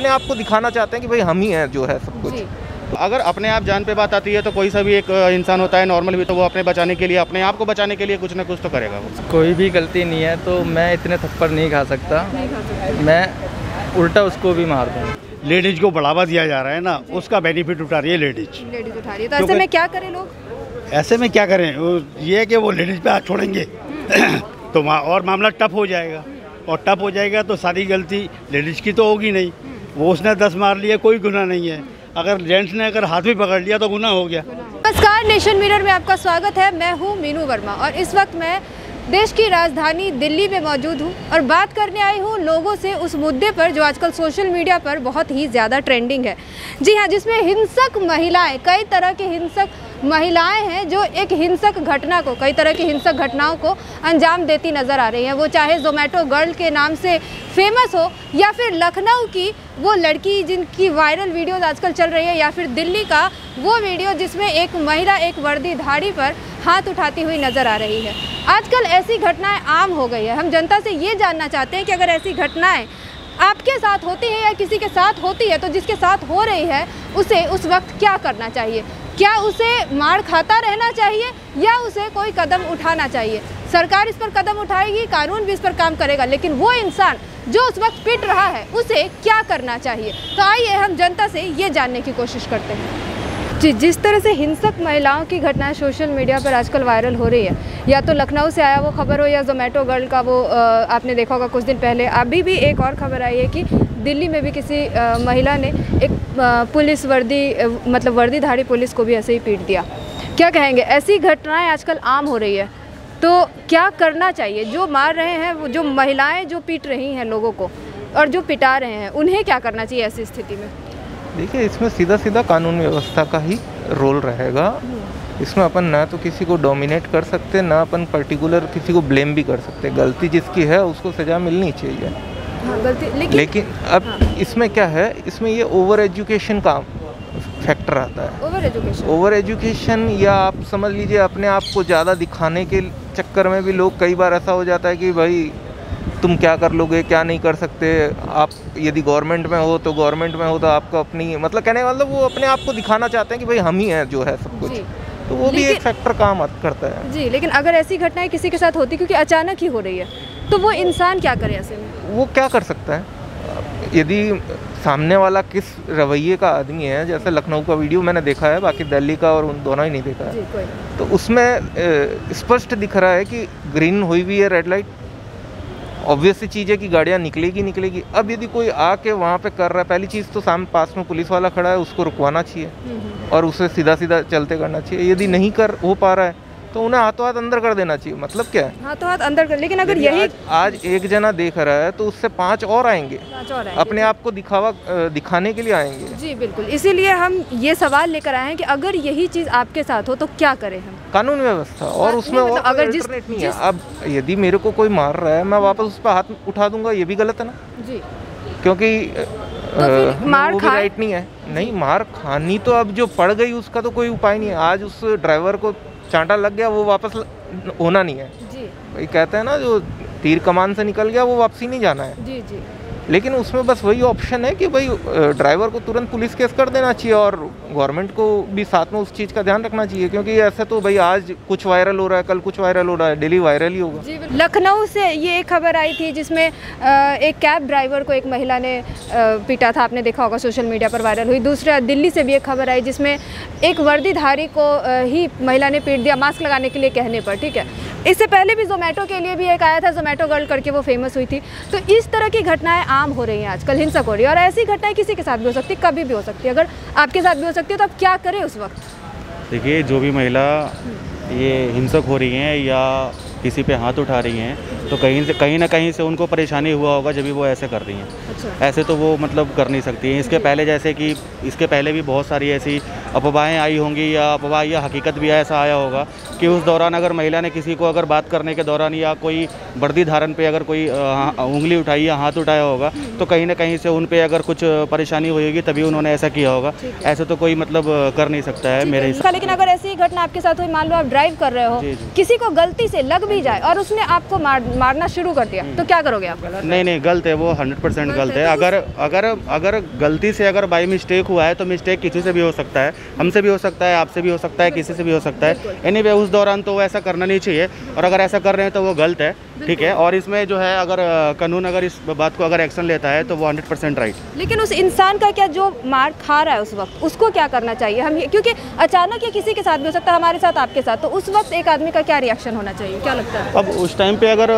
अपने आप को दिखाना चाहते हैं कि भाई हम ही हैं जो है सब कुछ। अगर अपने आप जान पे बात आती है तो कोई सा भी एक इंसान होता है नॉर्मल भी, तो वो अपने बचाने के लिए, अपने आप को बचाने के लिए कुछ ना कुछ तो करेगा वो। कोई भी गलती नहीं है तो मैं इतने थप्पड़ नहीं खा सकता, मैं उल्टा उसको भी मार दूँ। लेडीज को बढ़ावा दिया जा रहा है ना, उसका बेनिफिट उठा रही है लेडीज उठा रही है। तो ऐसे में क्या करें लोग? ऐसे में क्या करें, ये है कि वो लेडीज पे हाथ छोड़ेंगे तो और मामला टफ हो जाएगा, और टफ हो जाएगा तो सारी गलती लेडीज की तो होगी नहीं। वो उसने 10 मार लिए, कोई गुनाह नहीं है। अगर जेंट्स ने अगर हाथ भी पकड़ लिया तो गुनाह हो गया। नमस्कार, नेशन मिरर में आपका स्वागत है। मैं हूँ मीनू वर्मा और इस वक्त मैं देश की राजधानी दिल्ली में मौजूद हूँ और बात करने आई हूँ लोगों से उस मुद्दे पर जो आजकल सोशल मीडिया पर बहुत ही ज़्यादा ट्रेंडिंग है। जी हाँ, जिसमें हिंसक महिलाएं, कई तरह की हिंसक महिलाएं हैं जो एक हिंसक घटना को, कई तरह की हिंसक घटनाओं को अंजाम देती नज़र आ रही हैं। वो चाहे जोमेटो गर्ल के नाम से फेमस हो, या फिर लखनऊ की वो लड़की जिनकी वायरल वीडियोज़ आजकल चल रही है, या फिर दिल्ली का वो वीडियो जिसमें एक महिला एक वर्दीधारी पर हाथ उठाती हुई नज़र आ रही है। आजकल ऐसी घटनाएं आम हो गई है। हम जनता से ये जानना चाहते हैं कि अगर ऐसी घटनाएं आपके साथ होती है या किसी के साथ होती है तो जिसके साथ हो रही है उसे उस वक्त क्या करना चाहिए? क्या उसे मार खाता रहना चाहिए या उसे कोई कदम उठाना चाहिए? सरकार इस पर कदम उठाएगी, कानून भी इस पर काम करेगा, लेकिन वो इंसान जो उस वक्त पिट रहा है उसे क्या करना चाहिए? तो आइए हम जनता से ये जानने की कोशिश करते हैं। जी, जिस तरह से हिंसक महिलाओं की घटनाएं सोशल मीडिया पर आजकल वायरल हो रही है, या तो लखनऊ से आया वो खबर हो या जोमेटो गर्ल का वो आपने देखा होगा कुछ दिन पहले, अभी भी एक और खबर आई है कि दिल्ली में भी किसी महिला ने एक पुलिस मतलब वर्दीधारी पुलिस को भी ऐसे ही पीट दिया। क्या कहेंगे? ऐसी घटनाएं आजकल आम हो रही है, तो क्या करना चाहिए? जो मार रहे हैं, वो जो महिलाएं जो पीट रही हैं लोगों को और जो पिटा रहे हैं, उन्हें क्या करना चाहिए ऐसी स्थिति में? देखिए, इसमें सीधा सीधा कानून व्यवस्था का ही रोल रहेगा। इसमें अपन ना तो किसी को डोमिनेट कर सकते, ना अपन पर्टिकुलर किसी को ब्लेम भी कर सकते। गलती जिसकी है उसको सज़ा मिलनी चाहिए। हाँ, गलती लेकिन अब हाँ। इसमें क्या है, इसमें ये ओवर एजुकेशन का फैक्टर आता है। ओवर एजुकेशन या आप समझ लीजिए अपने आप को ज़्यादा दिखाने के चक्कर में भी लोग, कई बार ऐसा हो जाता है कि भाई तुम क्या कर लोगे, क्या नहीं कर सकते। आप यदि गवर्नमेंट में हो तो आपको अपनी, मतलब कहने का मतलब वो अपने आप को दिखाना चाहते हैं कि भाई हम ही हैं जो है सब कुछ। तो वो भी एक फैक्टर काम करता है। जी, लेकिन अगर ऐसी घटनाएं किसी के साथ होती क्योंकि अचानक ही हो रही है, तो वो इंसान क्या करे ऐसे में? वो क्या कर सकता है? यदि सामने वाला किस रवैये का आदमी है, जैसे लखनऊ का वीडियो मैंने देखा है, बाकी दिल्ली का और उन दोनों ही नहीं देखा है, तो उसमें स्पष्ट दिख रहा है कि ग्रीन हुई हुई है रेड लाइट, ऑब्वियस सी चीज़ है कि गाड़ियाँ निकलेगी। अब यदि कोई आके वहाँ पे कर रहा है, पहली चीज़ तो सामने पास में पुलिस वाला खड़ा है, उसको रुकवाना चाहिए और उसे सीधा चलते करना चाहिए। यदि नहीं कर हो पा रहा है तो उन्हें हाथों हाथ अंदर कर देना चाहिए। मतलब क्या है, हाथों हाथ अंदर कर। लेकिन अगर यही आज एक जना देख रहा है तो उससे 5 और आएंगे, अपने आप को दिखाने के लिए आएंगे। जी बिल्कुल, इसीलिए हम ये सवाल लेकर आए हैं कि अगर यही चीज़ आपके साथ हो तो क्या करें हम? कानून व्यवस्था, और उसमें और अगर अल्टरनेट नहीं है। अब यदि मेरे को कोई मार रहा है, मैं वापस उस पर हाथ उठा दूंगा, ये भी गलत है ना जी, क्योंकि मार राइट नहीं है। नहीं, मार खानी तो अब जो पड़ गई उसका तो कोई उपाय नहीं है। आज उस ड्राइवर को चांटा लग गया, वो वापस होना नहीं है जी। भाई कहते हैं ना, जो तीर कमान से निकल गया वो वापसी नहीं जाना है जी जी। लेकिन उसमें बस वही ऑप्शन है कि भाई ड्राइवर को तुरंत पुलिस केस कर देना चाहिए और गवर्नमेंट को भी साथ में उस चीज़ का ध्यान रखना चाहिए, क्योंकि ऐसे तो भाई आज कुछ वायरल हो रहा है, कल कुछ वायरल हो रहा है, डेली वायरल ही होगा। लखनऊ से ये एक खबर आई थी जिसमें एक कैब ड्राइवर को एक महिला ने पीटा था, आपने देखा होगा, सोशल मीडिया पर वायरल हुई। दूसरा दिल्ली से भी एक खबर आई जिसमें एक वर्दीधारी को ही महिला ने पीट दिया मास्क लगाने के लिए कहने पर। ठीक है, इससे पहले भी जोमेटो के लिए भी एक आया था, जोमेटो गर्ल करके, वो फेमस हुई थी। तो इस तरह की घटनाएं आम हो रही हैं आजकल, हिंसक हो रही है, और ऐसी घटनाएं किसी के साथ भी हो सकती है, कभी भी हो सकती है। अगर आपके साथ भी हो सकती है तो आप क्या करें उस वक्त? देखिए, जो भी महिला ये हिंसक हो रही हैं या किसी पे हाथ उठा रही हैं, तो कहीं ना कहीं से उनको परेशानी हुआ होगा जब भी वो ऐसे कर रही हैं। अच्छा। ऐसे तो वो मतलब कर नहीं सकती हैं। इसके पहले, जैसे कि इसके पहले भी बहुत सारी ऐसी अफवाहें आई होंगी, या अफवाह या हकीकत भी ऐसा आया होगा कि उस दौरान अगर महिला ने किसी को अगर बात करने के दौरान या कोई वर्दी धारण पे अगर कोई उंगली उठाई या हाथ उठाया होगा, तो कहीं ना कहीं से उन पे अगर कुछ परेशानी हुई होगी तभी उन्होंने ऐसा किया होगा। ऐसे तो कोई मतलब कर नहीं सकता है मेरे हिसाब से। लेकिन अगर ऐसी घटना आपके साथ हुई, मान लो आप ड्राइव कर रहे हो, किसी को गलती से लग भी जाए और उसने आपको मारना शुरू कर दिया तो क्या करोगे आप? नहीं गलत है वो, 100% गलत है। अगर गलती से अगर बाई मिस्टेक हुआ है तो मिस्टेक किसी से भी हो सकता है, हमसे भी हो सकता है, आपसे भी हो सकता है, किसी से भी हो सकता है। एनीवे उस दौरान तो ऐसा करना नहीं चाहिए, और अगर ऐसा कर रहे हैं तो वो गलत है, ठीक है। और इसमें जो है अगर कानून अगर इस बात को अगर एक्शन लेता है तो वो 100% राइट। लेकिन उस इंसान का क्या, जो मार खा रहा है उस वक्त, उसको क्या करना चाहिए? हम क्योंकि अचानक ये किसी के साथ भी हो सकता है, हमारे साथ, आपके साथ, तो उस वक्त एक आदमी का क्या रिएक्शन होना चाहिए, क्या लगता है? अब उस टाइम पे अगर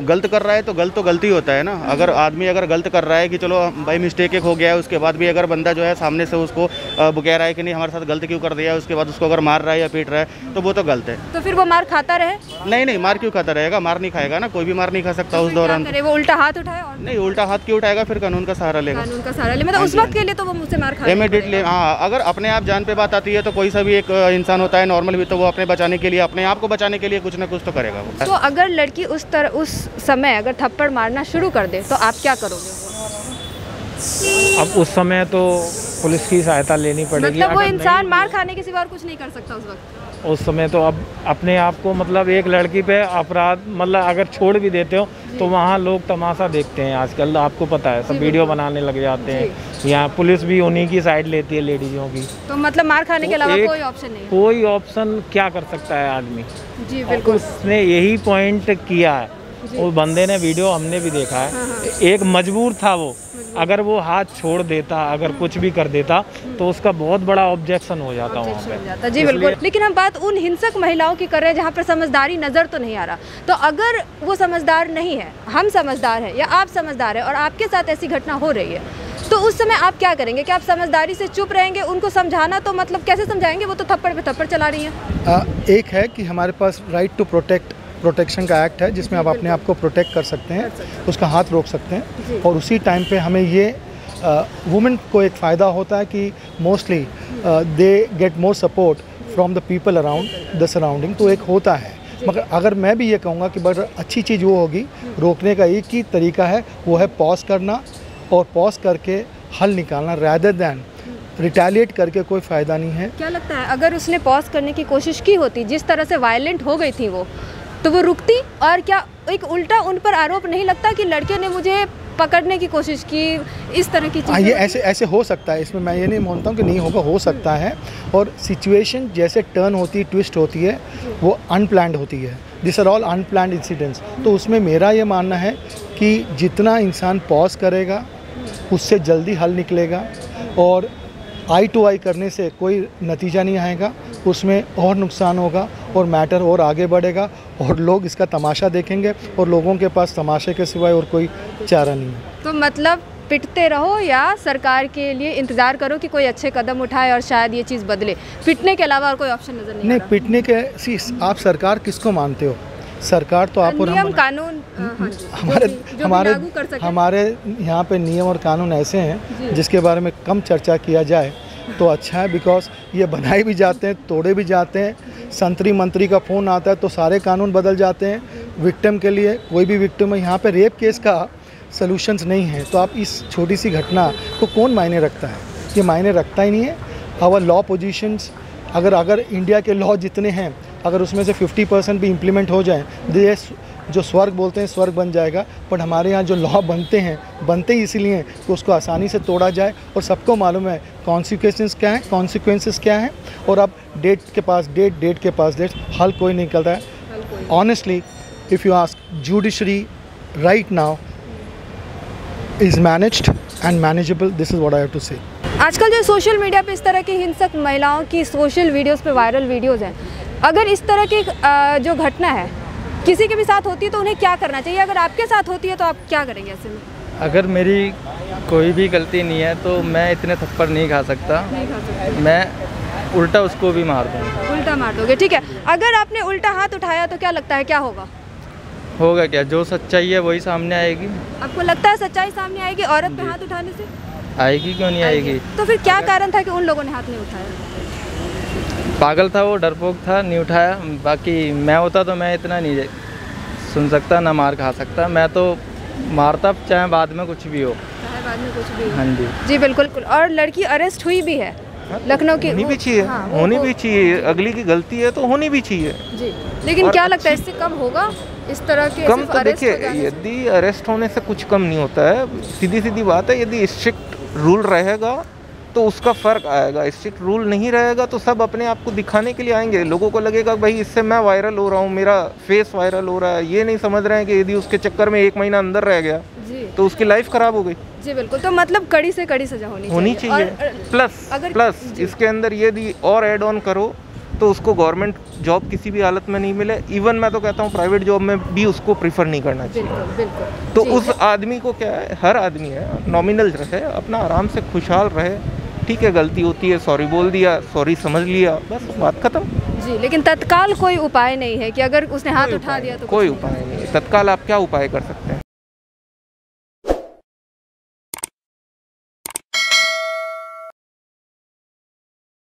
गलत कर रहा है तो गलती होता है ना। अगर आदमी अगर गलत कर रहा है कि चलो भाई मिस्टेक एक हो गया है, उसके बाद भी अगर बंदा जो है सामने से उसको कह रहा है कि नहीं हमारे साथ गलत क्यों कर दिया है, उसके बाद उसको अगर मार रहा है या पीट रहा है तो वो तो गलत है। तो फिर वो मार खाता रहे? नहीं, मार क्यों खाता रहेगा, मार नहीं खाएगा ना, कोई भी मार नहीं खा सकता उस दौरान। वो उल्टा हाथ उठाए? नहीं, उल्टा हाथ क्यों उठाएगा, फिर कानून का सहारा लेगा। कानून का सहारा ले, मतलब उस वक्त के लिए तो वो मुझसे मार खाएगा इमीडिएटली। हाँ, अगर अपने आप जान पे बात आती है तो कोई सा भी एक इंसान होता है नॉर्मल भी, तो वो अपने बचाने के लिए, अपने आप को बचाने के लिए कुछ ना कुछ तो करेगा वो। तो अगर लड़की उस समय अगर थप्पड़ मारना शुरू कर दे तो आप क्या करोगे? अब उस समय तो पुलिस की सहायता लेनी पड़ेगी। मतलब वो इंसान मार खाने के सिवा और कुछ नहीं कर सकता उस वक्त? उस समय तो अब अपने आप को, मतलब एक लड़की पे अपराध, मतलब अगर छोड़ भी देते हो तो वहाँ लोग तमाशा देखते हैं आजकल, आपको पता है, सब वीडियो बनाने लग जाते हैं। यहाँ पुलिस भी उन्हीं की साइड लेती है, लेडीजों की। तो मतलब मार खाने के अलावा कोई ऑप्शन नहीं? कोई ऑप्शन क्या कर सकता है आदमी? जी बिल्कुल, उसने यही पॉइंट किया है, उस बंदे ने, वीडियो हमने भी देखा है। एक मजबूर था वो, अगर वो हाथ छोड़ देता, अगर कुछ भी कर देता तो उसका बहुत बड़ा ऑब्जेक्शन हो जाता वहाँ पे। जी बिल्कुल। लेकिन हम बात उन हिंसक महिलाओं की कर रहे हैं जहाँ पर समझदारी नज़र तो नहीं आ रहा। तो अगर वो समझदार नहीं है, हम समझदार हैं या आप समझदार हैं और आपके साथ ऐसी घटना हो रही है, तो उस समय आप क्या करेंगे? क्या आप समझदारी से चुप रहेंगे? उनको समझाना तो मतलब कैसे समझाएंगे, वो तो थप्पड़ पे थप्पड़ चला रही हैं। एक है कि हमारे पास राइट टू प्रोटेक्शन का एक्ट है, जिसमें आप अपने आप को प्रोटेक्ट कर सकते हैं, उसका हाथ रोक सकते हैं। और उसी टाइम पे हमें ये वुमेन को एक फ़ायदा होता है कि mostly they get more support from the people around the surrounding, तो एक होता है। मगर अगर मैं भी ये कहूँगा कि बड़ा अच्छी चीज़ वो होगी, रोकने का एक ही तरीका है, वो है पॉज करना, और पॉज करके हल निकालना, रैदर दैन रिटेलिएट करके कोई फ़ायदा नहीं है। क्या लगता है अगर उसने पॉज करने की कोशिश की होती, जिस तरह से वायलेंट हो गई थी वो, तो वो रुकती? और क्या एक उल्टा उन पर आरोप नहीं लगता कि लड़के ने मुझे पकड़ने की कोशिश की, इस तरह की चीज़? ये ऐसे हो सकता है, इसमें मैं ये नहीं मानता हूँ कि नहीं होगा, हो सकता है। और सिचुएशन जैसे टर्न होती है, ट्विस्ट होती है, वो अनप्लान्ड होती है। This are all unplanned incidents. तो उसमें मेरा ये मानना है कि जितना इंसान पॉज करेगा उससे जल्दी हल निकलेगा, और आई टू आई करने से कोई नतीजा नहीं आएगा, उसमें और नुकसान होगा और मैटर और आगे बढ़ेगा, और लोग इसका तमाशा देखेंगे, और लोगों के पास तमाशे के सिवाय और कोई चारा नहीं है। तो मतलब पिटते रहो या सरकार के लिए इंतज़ार करो कि कोई अच्छे कदम उठाए और शायद ये चीज़ बदले, पिटने के अलावा और कोई ऑप्शन नज़र नहीं? पिटने के आप सरकार किसको मानते हो? सरकार तो आप और हम, कानून हमारे यहाँ पे नियम और कानून ऐसे हैं जिसके बारे में कम चर्चा किया जाए तो अच्छा है, बिकॉज ये बनाए भी जाते हैं, तोड़े भी जाते हैं। संतरी मंत्री का फ़ोन आता है तो सारे कानून बदल जाते हैं विक्टिम के लिए। कोई भी विक्टिम है, यहाँ पे रेप केस का सॉल्यूशंस नहीं है, तो आप इस छोटी सी घटना को कौन मायने रखता है? ये मायने रखता ही नहीं है। आवर लॉ पोजीशंस, अगर इंडिया के लॉ जितने हैं, अगर उसमें से 50% भी इम्प्लीमेंट हो जाए, देश जो स्वर्ग बोलते हैं स्वर्ग बन जाएगा। बट हमारे यहाँ जो लॉ बनते ही इसीलिए कि उसको आसानी से तोड़ा जाए, और सबको मालूम है कॉन्सिक्वेंसेस क्या हैं, और अब डेट के पास डेट, हल कोई नहीं निकलता है। Honestly if you ask, judiciary right now is managed and manageable, this is what I have to say. आजकल जो सोशल मीडिया पे इस तरह की हिंसक महिलाओं की सोशल वीडियोस पे वायरल वीडियोस हैं, अगर इस तरह की जो घटना है किसी के भी साथ होती है तो उन्हें क्या करना चाहिए? अगर आपके साथ होती है तो आप क्या करेंगे ऐसे में? अगर मेरी कोई भी गलती नहीं है तो मैं इतने थप्पड़ नहीं खा सकता, मैं उल्टा उसको भी मार दूँगा। उल्टा मार दोगे, ठीक है। अगर आपने उल्टा हाथ उठाया तो क्या लगता है क्या होगा? होगा क्या, जो सच्चाई है वही सामने आएगी। आपको लगता है सच्चाई सामने आएगी औरत पे हाथ उठाने से? आएगी, क्यों नहीं आएगी? तो फिर क्या कारण था कि उन लोगों ने हाथ नहीं उठाया? पागल था वो, डरपोक था, नहीं उठाया। बाकी मैं होता तो मैं इतना नहीं सुन सकता, ना मार खा सकता। मैं तो मारता चाहे बाद में कुछ भी हो। हाँ जी जी बिल्कुल। और लड़की अरेस्ट हुई भी है लखनऊ की। होनी भी चाहिए, होनी भी चाहिए। अगली की गलती है तो होनी भी चाहिए जी। लेकिन क्या लगता है इससे कम होगा? इस तरह के कम तो देखिए, यदि अरेस्ट होने से कुछ कम नहीं होता है, सीधी सीधी बात है। यदि स्ट्रिक्ट रूल रहेगा तो उसका फ़र्क आएगा, स्ट्रिक्ट रूल नहीं रहेगा तो सब अपने आप को दिखाने के लिए आएंगे। लोगों को लगेगा भाई इससे मैं वायरल हो रहा हूँ, मेरा फेस वायरल हो रहा है। ये नहीं समझ रहे हैं कि यदि उसके चक्कर में 1 महीना अंदर रह गया तो उसकी लाइफ ख़राब हो गई। जी बिल्कुल, तो मतलब कड़ी से कड़ी सज़ा होनी चाहिए। प्लस इसके अंदर यदि और ऐड ऑन करो तो उसको गवर्नमेंट जॉब किसी भी हालत में नहीं मिले। इवन मैं तो कहता हूँ प्राइवेट जॉब में भी उसको प्रीफर नहीं करना चाहिए। बिल्कुल। तो उस आदमी को क्या है, हर आदमी है, नॉमिनल रहे, अपना आराम से खुशहाल रहे। ठीक है, गलती होती है, सॉरी बोल दिया, सॉरी समझ लिया, बस बात खत्म। जी, लेकिन तत्काल कोई उपाय नहीं है कि अगर उसने हाथ उठा दिया तो कोई उपाय नहीं है। तत्काल आप क्या उपाय कर सकते हैं?